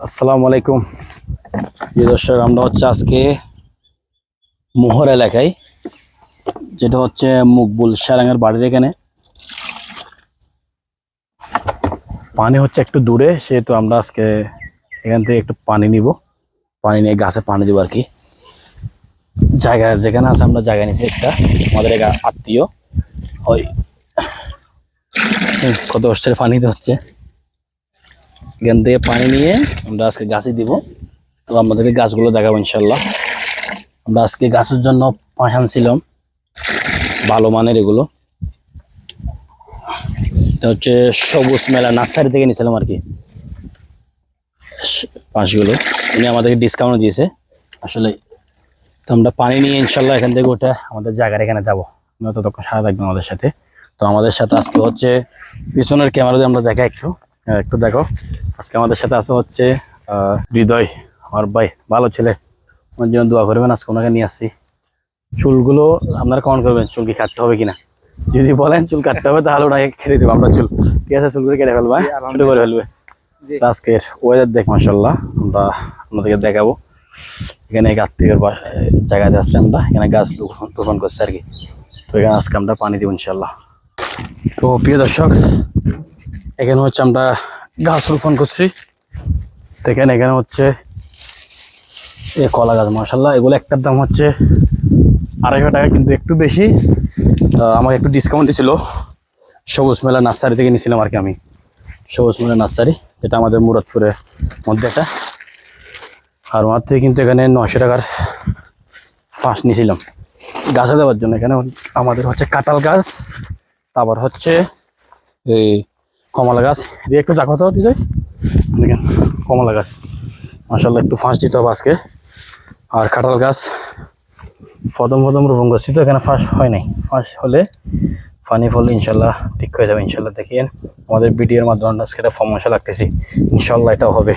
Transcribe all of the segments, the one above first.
আসসালামু আলাইকুম। যে দর্শক, আমরা হচ্ছে আজকে মোহর এলাকায়, যেটা হচ্ছে মকবুল সারাঙ্গের বাড়ির এখানে। পানি হচ্ছে একটু দূরে, সেহেতু আমরা আজকে এখান থেকে একটু পানি নিব, পানি নিয়ে গাছে পানি দিব আর কি। জায়গা যেখানে আছে আমরা জায়গা নিয়েছি একটা, আমাদের এক আত্মীয় ওই কত কষ্টের পানি দিতে হচ্ছে। এখান থেকে পানি নিয়ে আমরা আজকে গাছে দিব। তো আমাদেরকে গাছগুলো দেখাবো ইনশাল্লাহ। আমরা আজকে গাছের জন্য পাঁশ আনছিলাম, ভালো মানের। এগুলো হচ্ছে সবুজ মেলা নার্সারি থেকে নিয়েছিলাম আর কি। পাঁশগুলো উনি আমাদেরকে ডিসকাউন্ট দিয়েছে আসলে। তো আমরা পানি নিয়ে ইনশাল্লাহ এখান থেকে উঠে আমাদের জায়গার এখানে যাবো। আমরা ততক্ষণ সারা থাকবো আমাদের সাথে। তো আমাদের সাথে আজকে হচ্ছে পিছনের ক্যামেরা দিয়ে আমরা দেখা একটু একটু দেখো। আজকে আমাদের সাথে আছে হচ্ছে হৃদয়, আমার ভাই, ভালো ছেলে। আমার জন্য দোয়া করবেন। আজকে ওনাকে নিয়ে আসছি। চুলগুলো আপনারা কমেন্ট করবেন চুল কি কাটতে হবে কিনা। যদি বলেন চুল কাটতে হবে তাহলে ওনাকে কেটে দেবো আমরা চুল। ঠিক আছে, চুলগুলো কেটে ফেলবো, ছোট করে ফেলবে। আজকের ওয়েদার দেখ মাশাআল্লাহ, আমরা আপনাদেরকে দেখাবো। এখানে এক আত্মীয়র জায়গাতে আসছে আমরা, এখানে গাছ রোপণ করছে আর কি। তো এখানে আজকে আমরা পানি দিব ইনশাল্লাহ। তো প্রিয় দর্শক, এখানে হচ্ছে আমরা গাছ রোপণ করছি। তো এখানে হচ্ছে এই কলা গাছ মাশাআল্লাহ। এগুলো একটার দাম হচ্ছে 250 টাকা, কিন্তু একটু বেশি। আমাকে একটু ডিসকাউন্ট দিয়েছিল। সবুজ মেলা নার্সারি থেকে নিয়েছিলাম আর কি আমি। সবুজ মেলা নার্সারি, যেটা আমাদের মুরাদপুরের মধ্যে একটা। আর ওনার থেকে কিন্তু এখানে 900 টাকার ফাঁস নিয়েছিলাম গাছে দেওয়ার জন্য। এখানে আমাদের হচ্ছে কাঁঠাল গাছ, তারপর হচ্ছে এই কমলা গাছ। দিয়ে একটু দেখো তো দিদি, দেখেন কমলা গাছ মাশাআল্লাহ, একটু ফাঁস দিতে হবে আজকে। আর কাঁঠাল গাছ প্রথম রোপণ করছি, তো এখানে ফাঁস হয় নাই। ফাঁস হলে পানি ফলে ইনশাল্লাহ ঠিক হয়ে যাবে ইনশাল্লাহ। দেখেন আমাদের ভিডিওর মাধ্যমে আজকে একটা সমস্যা লাগতেছি, ইনশাল্লাহ এটাও হবে।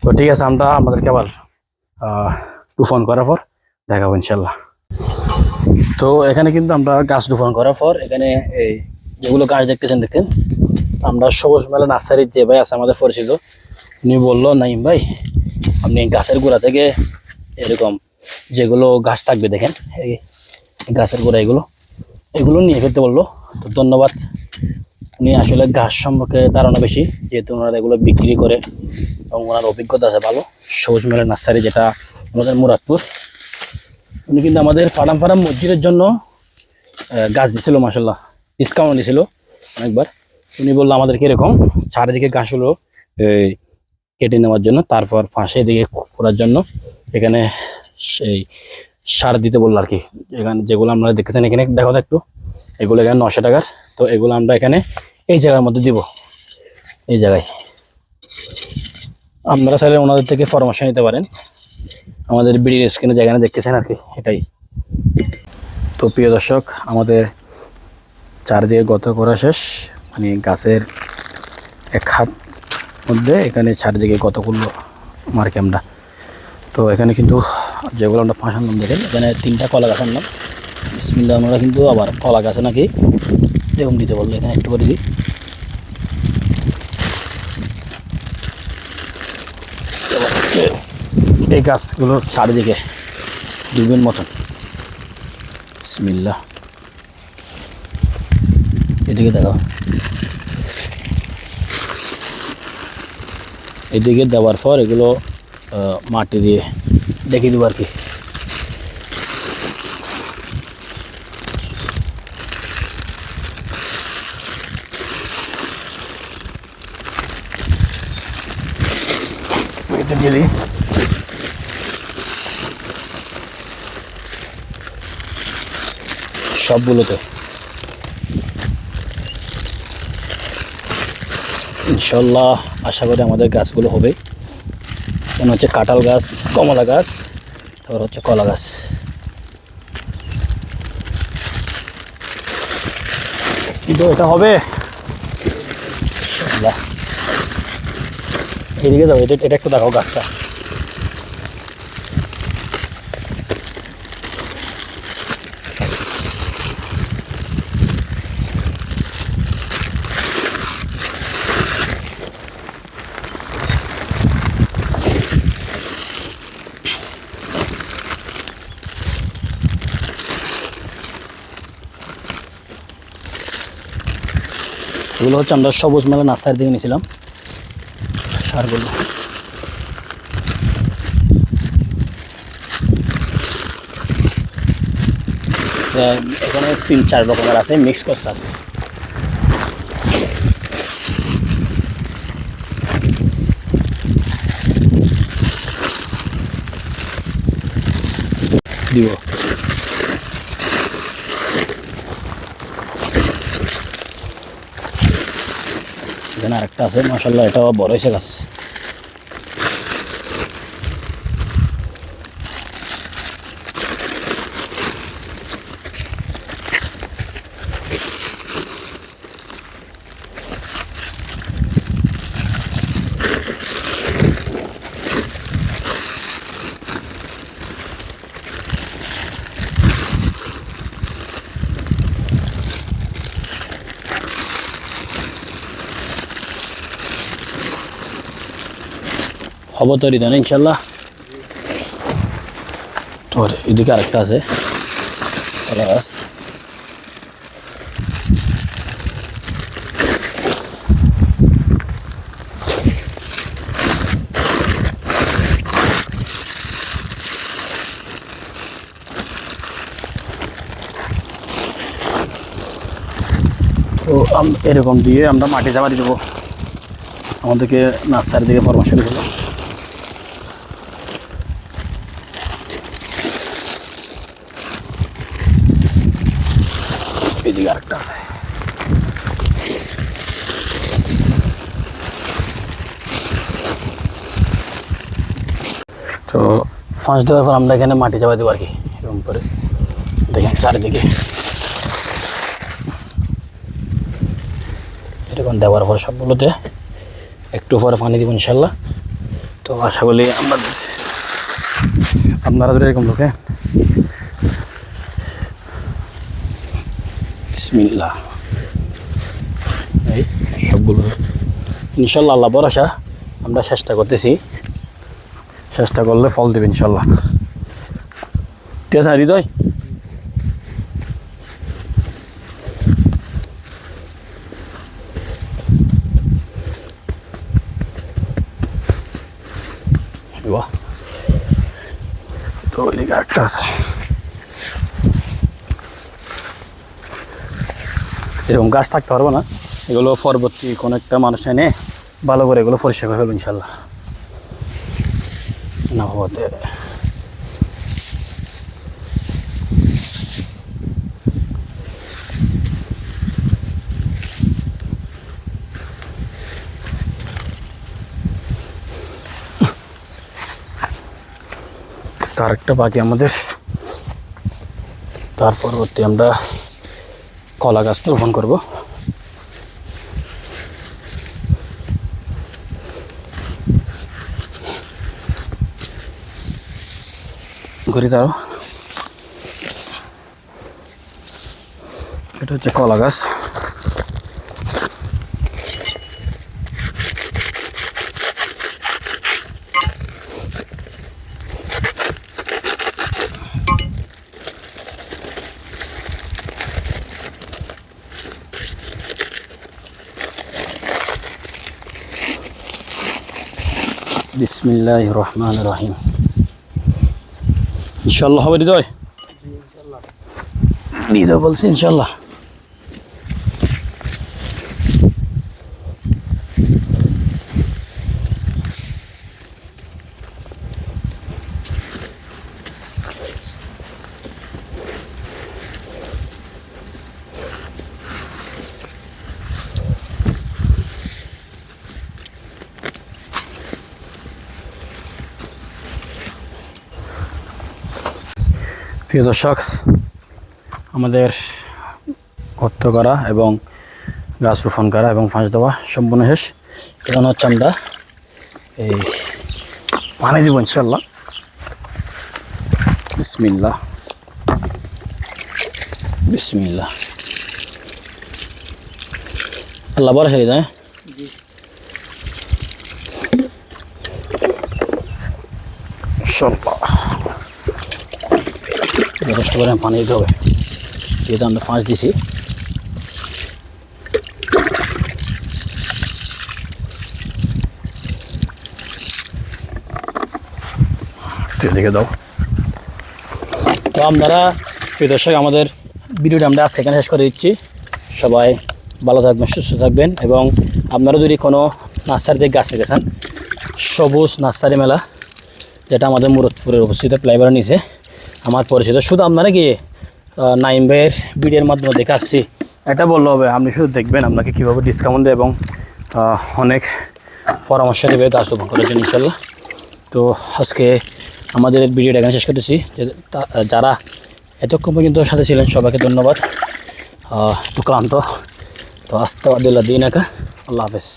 তো ঠিক আছে, আমরা আমাদেরকে আবার রোপণ করার পর দেখাবো ইনশাল্লাহ। তো এখানে কিন্তু আমরা গাছ রোপণ করার পর এখানে এই যেগুলো গাছ দেখতেছেন দেখেন, আমরা সবুজ মেলা নার্সারির যে ভাই আছে আমাদের পরিচিত, উনি বললো নাইম ভাই, আপনি গাছের গোড়া থেকে এরকম যেগুলো গাছ থাকবে দেখেন, এই গাছের গোড়া এগুলো নিয়ে ফেলতে বললো। তো ধন্যবাদ। উনি আসলে গাছ সম্পর্কে ধারণা বেশি, যেহেতু ওনারা এগুলো বিক্রি করে এবং ওনার অভিজ্ঞতা আছে ভালো। সবুজ মেলা নার্সারি, যেটা আমাদের মুরাদপুর। উনি কিন্তু আমাদের ফারাম মসজিদের জন্য গাছ দিছিল মাশাআল্লাহ, ডিসকাউন্ট দিয়েছিল অনেকবার। উনি বললো আমাদেরকে এরকম চারিদিকে গাছগুলো কেটে নেওয়ার জন্য, তারপর পাশে দিকে করার জন্য এখানে সেই সার দিতে বললো আর কি। এখানে যেগুলো আপনারা দেখেছেন, এখানে দেখো তো একটু, এগুলো এখানে 900 টাকার। তো এগুলো আমরা এখানে এই জায়গার মধ্যে দিব, এই জায়গায়। আপনারা চাইলে ওনাদের থেকে পরামর্শ নিতে পারেন, আমাদের বিডির স্ক্রিনে যেখানে দেখতেছেন আর কি, এটাই। তো প্রিয় দর্শক, আমাদের চারদিকে গত করা শেষ, মানে গাছের এক হাত মধ্যে এখানে চারিদিকে গত করলো মার্কে আমরা। তো এখানে কিন্তু যেগুলো আমরা ফাঁস আনলাম দেখেন, এখানে 3টা কলা গাছ আনলাম। বিসমিল্লাহ। আমরা কিন্তু আবার কলা গাছে নাকি এরকম দিতে বললো, এখানে একটু করে দিই। এই গাছগুলো চারিদিকে দুবেন মতন। বিসমিল্লাহ। এদিকে দেখো, এদিকে দেওয়ার পর এগুলো মাটি দিয়ে ডেকে দেবো আর কি। এটা দিয়ে দিই। সবগুলোতে ইনশাল্লাহ আশা করি আমাদের গাছগুলো হবে। কেন হচ্ছে কাঁঠাল গাছ, কমলা গাছ, তারপর হচ্ছে কলা গাছ। কিন্তু এটা হবে ইনশাল্লাহ। এদিকে যাও, এটা একটু দেখাও গাছটা। এগুলো হচ্ছে আমরা সবুজ মেলা নার্সারি থেকে নিয়েছিলাম সারগুলো। এখানে 3-4 রকমের আছে, মিক্স করছে আছে। দিব এখানে আরেকটা আছে, মাশাআল্লাহ এটাও বড় হয়েছে গাছ। হবো তৈরি দেন ইনশাল্লাহ। তোর এদিকে আরেকটা আছে কলা গাছ। তো এরকম দিয়ে আমরা মাটি চাপা দিয়ে দেবো। আমাদেরকে নার্সারি থেকে পরামর্শ দিয়েছিল। এদিকে আরেকটা আছে। তো ফাঁস দেওয়ার পর আমরা এখানে মাটি চাপা দেবো আর কি, এরকম করে দেখেন চারিদিকে এরকম দেওয়ার পর সবগুলোতে একটু পরে পানি দিব ইনশাল্লাহ। তো আশা করি আপনারা যদি এরকম লোকে বিসমিল্লাহ এই সবগুলো ইনশাল্লাহ আল্লাহ ভরসা আমরা চেষ্টা করতেছি, চেষ্টা করলে ফল দেবে ইনশাল্লাহ। ঠিক আছে হৃদয়? তো এদিকে একটা আছে, এরকম গাছ থাকতে পারবো না, এগুলো পরবর্তী কোনো একটা মানুষ এনে ভালো করে এগুলো পরিষ্কার করে ফেলবো ইনশাল্লাহ। না হতে তার একটা বাকি আমাদের। তার পরবর্তী আমরা কলা গাছ রোপণ করব। ঘুরি তারও এটা হচ্ছে কলা গাছ। বিসমিল্লাহির রহমানির রহিম। ইনশাআল্লাহ হবে হৃদয়? হৃদয় বলছি ইনশাআল্লাহ। প্রিয় দর্শক, আমাদের গর্ত করা এবং গাছ রোপণ করা এবং ফাঁস দেওয়া সম্পূর্ণ শেষ। এখন হচ্ছে আমরা এই পানি দিব ইনশাল্লাহ। বিসমিল্লাহ বিসমিল্লাহ। আল্লাহ বড় হয়ে যায়। যথেষ্ট করে পানি দিতে হবে, যেহেতু আমরা ফাঁস দিছি। তুই দেখে দাও। তো আপনারা প্রিয় দর্শক, আমাদের ভিডিওটা আমরা আজকে এখানে শেষ করে দিচ্ছি। সবাই ভালো থাকবেন, সুস্থ থাকবেন, এবং আপনারা যদি কোনো নার্সারিতে গাছ রেখেছেন, সবুজ নার্সারি মেলা, যেটা আমাদের মুরাদপুরের অবস্থিত প্লাইবারের নিচে, আমার পরিচিত, শুধু আপনারা গিয়ে নাইম ভাইয়ের ভিডিওর মাধ্যমে দেখে আসছি এটা বললে হবে। আপনি শুধু দেখবেন আপনাকে কীভাবে ডিসকাউন্ট দেয় এবং অনেক পরামর্শ দেবে গাছ রোপণ করার জন্য ইনশাল্লাহ। তো আজকে আমাদের ভিডিওটা এখানে শেষ করতেছি। যারা এতক্ষণ পর্যন্ত সাথে ছিলেন সবাইকে ধন্যবাদ। একটু ক্লান্ত, তো আস্তে দিন একা। আল্লাহ হাফেজ।